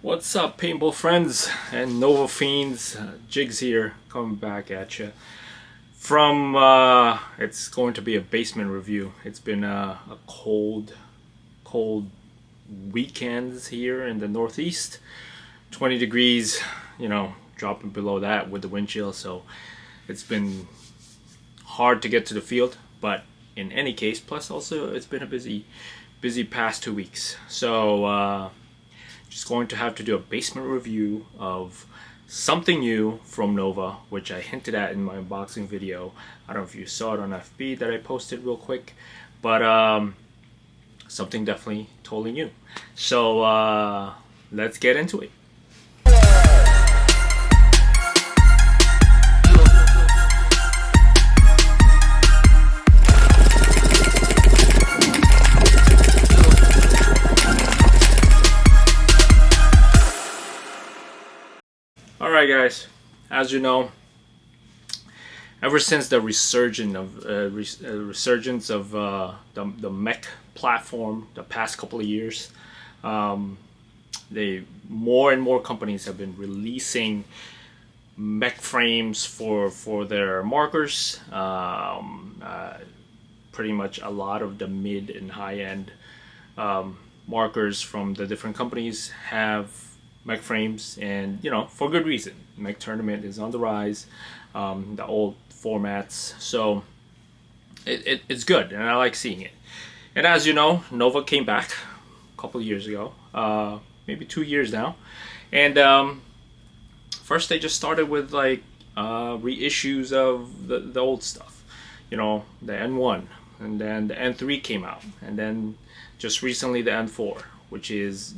What's up, paintball friends and Nova fiends? Jigs here, coming back at you from it's going to be a basement review. It's been a cold weekends here in the Northeast. 20 degrees, dropping below that with the wind chill, so it's been hard to get to the field. But in any case, plus also it's been a busy past 2 weeks, so just going to have to do a basement review of something new from Nova, which I hinted at in my unboxing video. I don't know if you saw it on FB that I posted real quick, but something definitely totally new. So let's get into it. Alright guys, as you know, ever since the resurgence of the mech platform the past couple of years, more and more companies have been releasing mech frames for their markers. Pretty much a lot of the mid and high-end markers from the different companies have mech frames, and for good reason. Mech tournament is on the rise, the old formats, so it's good and I like seeing it. And as you know, Nova came back a couple of years ago, maybe 2 years now, and first they just started with like reissues of the old stuff, the N1, and then the N3 came out, and then just recently the N4, which is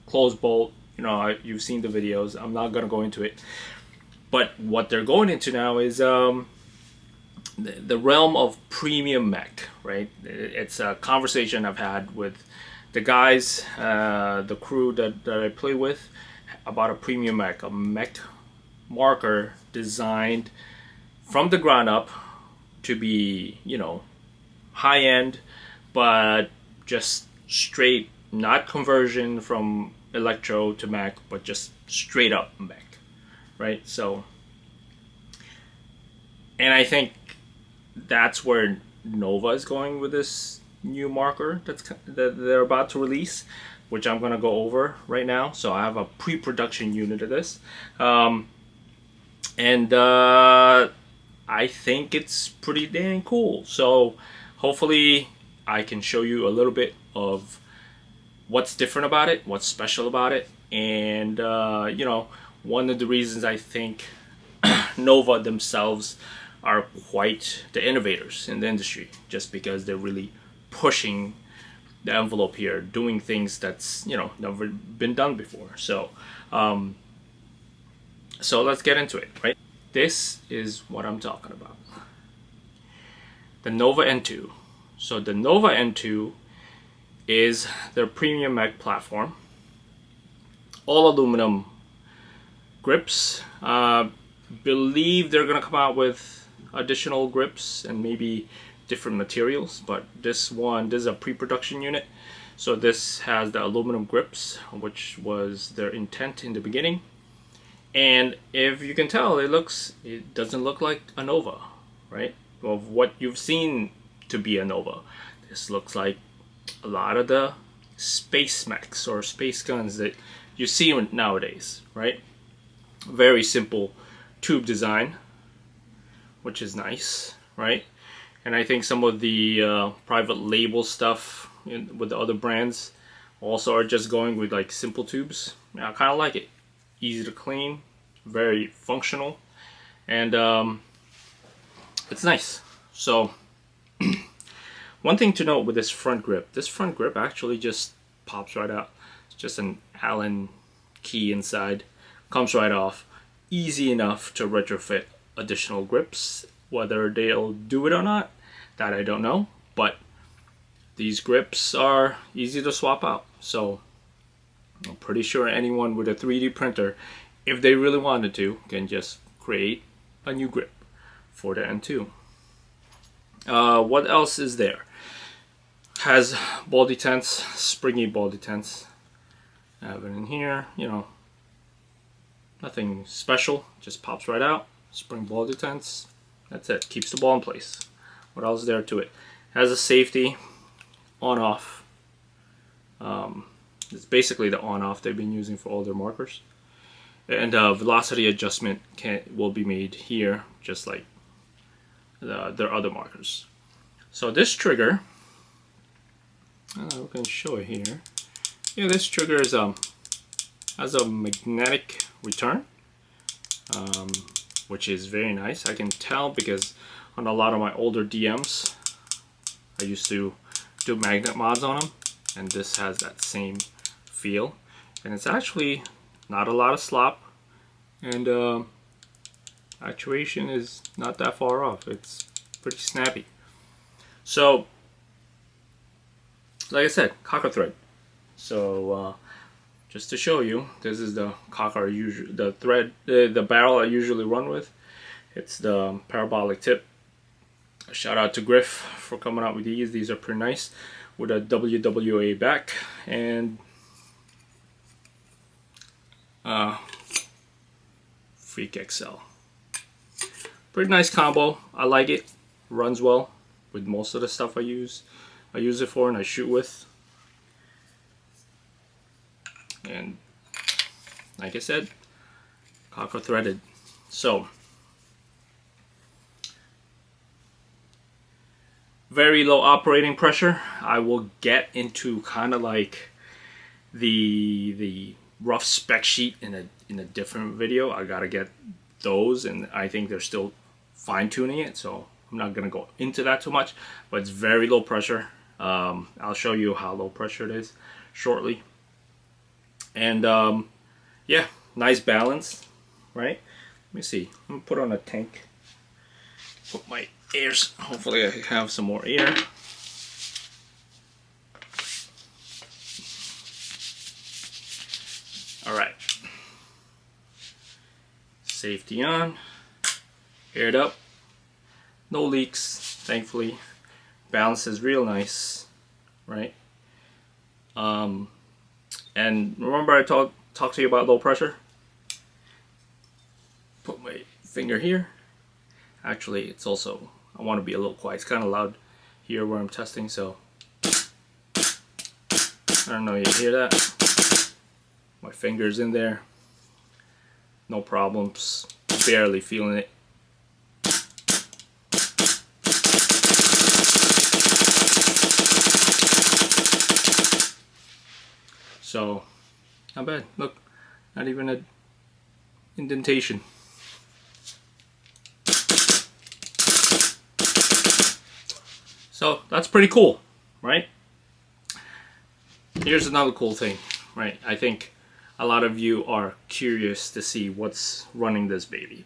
closed bolt. You've seen the videos. I'm not gonna go into it, but what they're going into now is the realm of premium mech, right? It's a conversation I've had with the guys, the crew that I play with, about a premium mech, a mech marker designed from the ground up to be high end, but just straight, not conversion from electro to mech, but just straight up mech, right? So, and I think that's where Nova is going with this new marker that they're about to release, which I'm gonna go over right now. So I have a pre-production unit of this, and I think it's pretty dang cool. So hopefully I can show you a little bit of what's different about it, what's special about it, and one of the reasons I think Nova themselves are quite the innovators in the industry, just because they're really pushing the envelope here, doing things that's never been done before. So so let's get into it, right? This is what I'm talking about. The Nova N2. So the Nova N2 is their premium mech platform. All aluminum grips. Believe they're gonna come out with additional grips and maybe different materials, but this is a pre-production unit, so this has the aluminum grips, which was their intent in the beginning. And if you can tell, it doesn't look like a Nova, right? Of what you've seen to be a Nova. This looks like a lot of the space mechs or space guns that you see nowadays, right? Very simple tube design, which is nice, right? And I think some of the private label stuff with the other brands also are just going with like simple tubes. I kind of like it. Easy to clean, very functional, and it's nice. So one thing to note with this front grip actually just pops right out. It's just an Allen key inside, comes right off. Easy enough to retrofit additional grips. Whether they'll do it or not, that I don't know, but these grips are easy to swap out. So I'm pretty sure anyone with a 3D printer, if they really wanted to, can just create a new grip for the N2. What else is there? Has ball detents, springy ball detents. I have it in here, you know, nothing special, just pops right out. Spring ball detent, that's it, keeps the ball in place. What else is there to it? Has a safety on off. It's basically the on off they've been using for all their markers. And velocity adjustment will be made here, just like their other markers. So this trigger, we can show it here. Yeah, this trigger is has a magnetic return, which is very nice. I can tell because on a lot of my older DMs, I used to do magnet mods on them, and this has that same feel. And it's actually not a lot of slop, and actuation is not that far off. It's pretty snappy. So, like I said, cocker thread. So, just to show you, this is the cocker the thread, the barrel I usually run with. It's the parabolic tip. A shout out to Griff for coming out with these. These are pretty nice with a WWA back and Freak XL. Pretty nice combo. I like it. Runs well with most of the stuff I use it for and I shoot with. And like I said, cocker threaded. So very low operating pressure. I will get into kind of like the rough spec sheet in a different video. I gotta get those, and I think they're still fine-tuning it, so I'm not gonna go into that too much, but it's very low pressure. I'll show you how low pressure it is shortly. And yeah, nice balance, right? Let me see. I'm gonna put on a tank. Put my airs. Hopefully I have some more air. All right. Safety on. Aired up. No leaks, thankfully. Balance is real nice, right? And remember I talked to you about low pressure? Put my finger here. Actually, it's also, I want to be a little quiet. It's kind of loud here where I'm testing, so I don't know, you hear that? My finger's in there. No problems. Barely feeling it. So, not bad. Look, not even an indentation. So, that's pretty cool, right? Here's another cool thing, right? I think a lot of you are curious to see what's running this baby.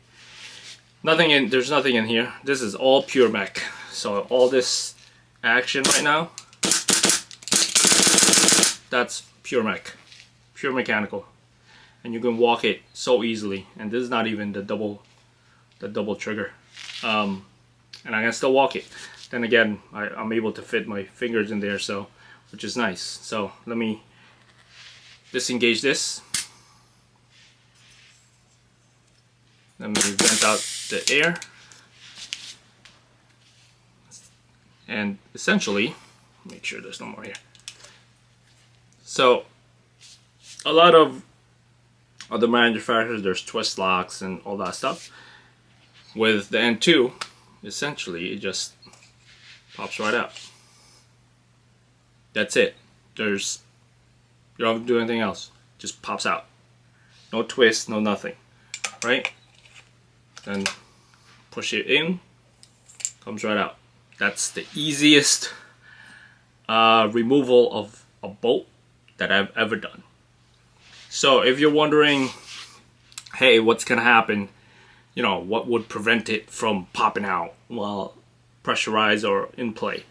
There's nothing in here. This is all pure mech. So, all this action right now, that's pure mech, pure mechanical, and you can walk it so easily. And this is not even the double trigger, and I can still walk it. Then again, I'm able to fit my fingers in there, so which is nice. So let me disengage this. Let me vent out the air, and essentially, make sure there's no more here. So, a lot of other manufacturers, there's twist locks and all that stuff. With the N2, essentially, it just pops right out. That's it. You don't have to do anything else. Just pops out. No twist, no nothing. Right? Then push it in, comes right out. That's the easiest removal of a bolt that I've ever done. So if you're wondering, hey, what's gonna happen, you know, what would prevent it from popping out while pressurized or in play?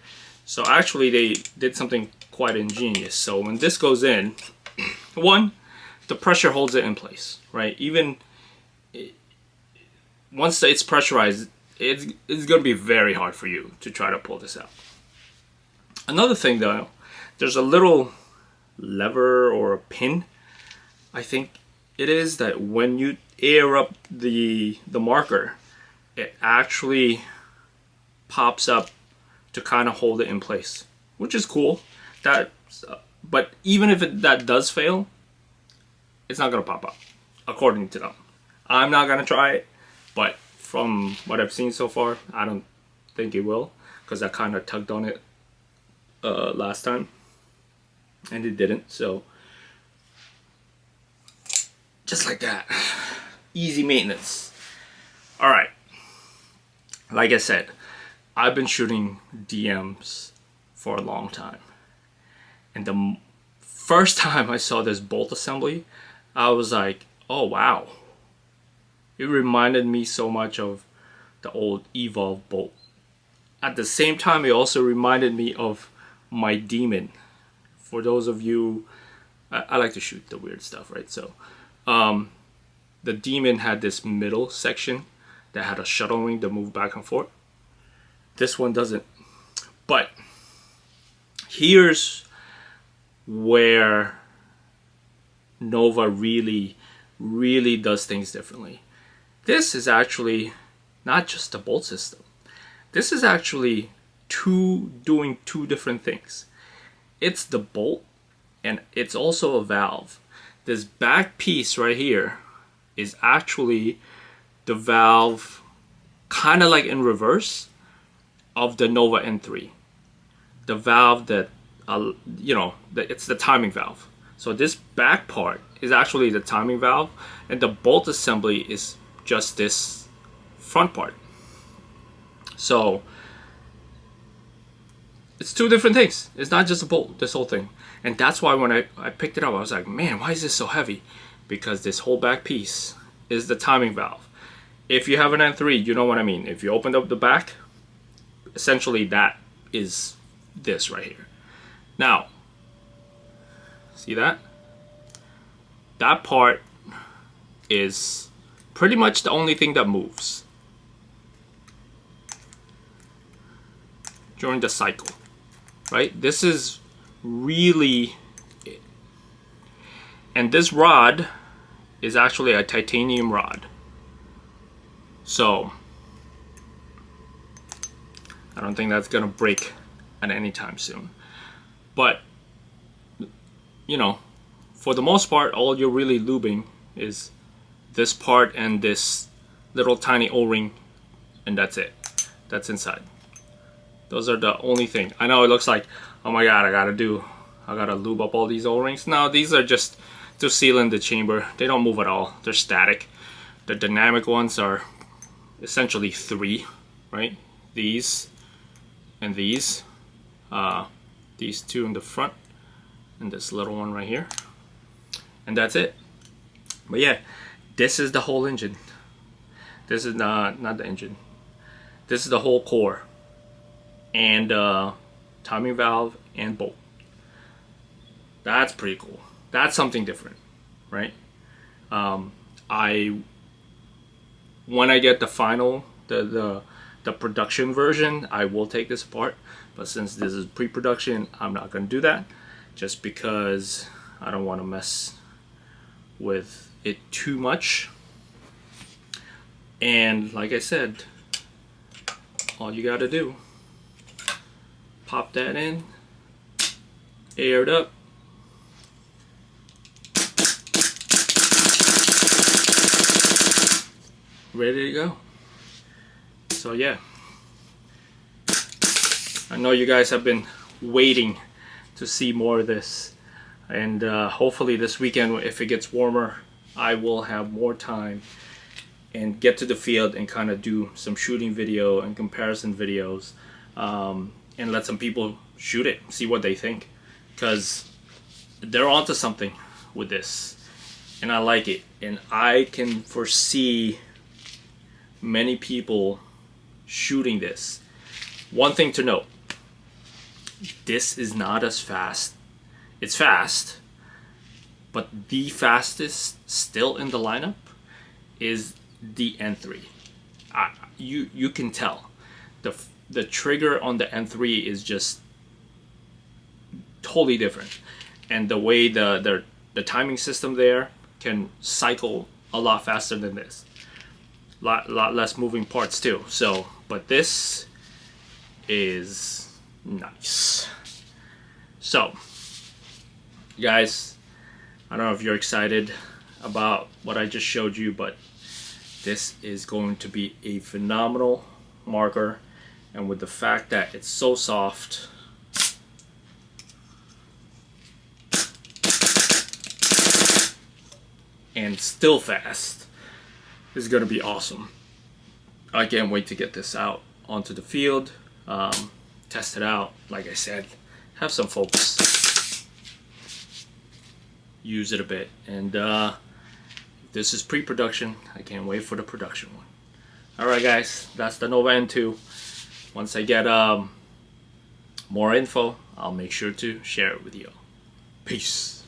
So actually they did something quite ingenious. So when this goes in, one, the pressure holds it in place, right? Even once it's pressurized, it's gonna be very hard for you to try to pull this out. Another thing though, there's a little lever or a pin I think it is that when you air up the marker, it actually pops up to kind of hold it in place, which is cool. But even if that does fail, it's not gonna pop up, according to them. I'm not gonna try it, but from what I've seen so far, I don't think it will, because I kind of tugged on it last time and it didn't. So just like that, easy maintenance. All right, like I said, I've been shooting DMs for a long time, and the first time I saw this bolt assembly, I was like, oh wow. It reminded me so much of the old Evolve bolt. At the same time, it also reminded me of my Demon. For those of you, I like to shoot the weird stuff, right? So the Demon had this middle section that had a shuttle ring to move back and forth. This one doesn't. But here's where Nova really does things differently. This is actually not just a bolt system. This is actually doing two different things. It's the bolt, and it's also a valve. This back piece right here is actually the valve, kind of like in reverse of the Nova N3. The valve that, it's the timing valve. So this back part is actually the timing valve, and the bolt assembly is just this front part. So it's two different things. It's not just a bolt, this whole thing. And that's why when I picked it up, I was like, man, why is this so heavy? Because this whole back piece is the timing valve. If you have an N3, you know what I mean. If you opened up the back, essentially that is this right here. Now, see that? That part is pretty much the only thing that moves during the cycle, right? This is really it. And this rod is actually a titanium rod. So I don't think that's gonna break at any time soon. But for the most part, all you're really lubing is this part and this little tiny O-ring, and that's it. That's inside. Those are the only thing. I know it looks like, oh my god, I gotta lube up all these O-rings. No, these are just to seal in the chamber. They don't move at all. They're static. The dynamic ones are essentially three, right? These and these. These two in the front and this little one right here. And that's it. But yeah, this is the whole engine. This is not the engine. This is the whole core. And timing valve and bolt. That's pretty cool. That's something different, right? When I get the final, the production version, I will take this apart. But since this is pre-production, I'm not gonna do that, just because I don't want to mess with it too much. And like I said, all you gotta do, pop that in, air it up, ready to go. So yeah, I know you guys have been waiting to see more of this, and hopefully this weekend, if it gets warmer, I will have more time and get to the field and kind of do some shooting video and comparison videos, and let some people shoot it, see what they think, because they're onto something with this, and I like it, and I can foresee many people shooting this. One thing to note, this is not as fast. It's fast, but the fastest still in the lineup is the N3. You can tell the trigger on the N3 is just totally different, and the way the timing system there can cycle a lot faster than this. Lot less moving parts too. So, but this is nice. So, guys, I don't know if you're excited about what I just showed you, but this is going to be a phenomenal marker. And with the fact that it's so soft, and still fast, this is going to be awesome. I can't wait to get this out onto the field, test it out, like I said, have some folks use it a bit. And this is pre-production. I can't wait for the production one. Alright guys, that's the Nova N2. Once I get more info, I'll make sure to share it with you. Peace.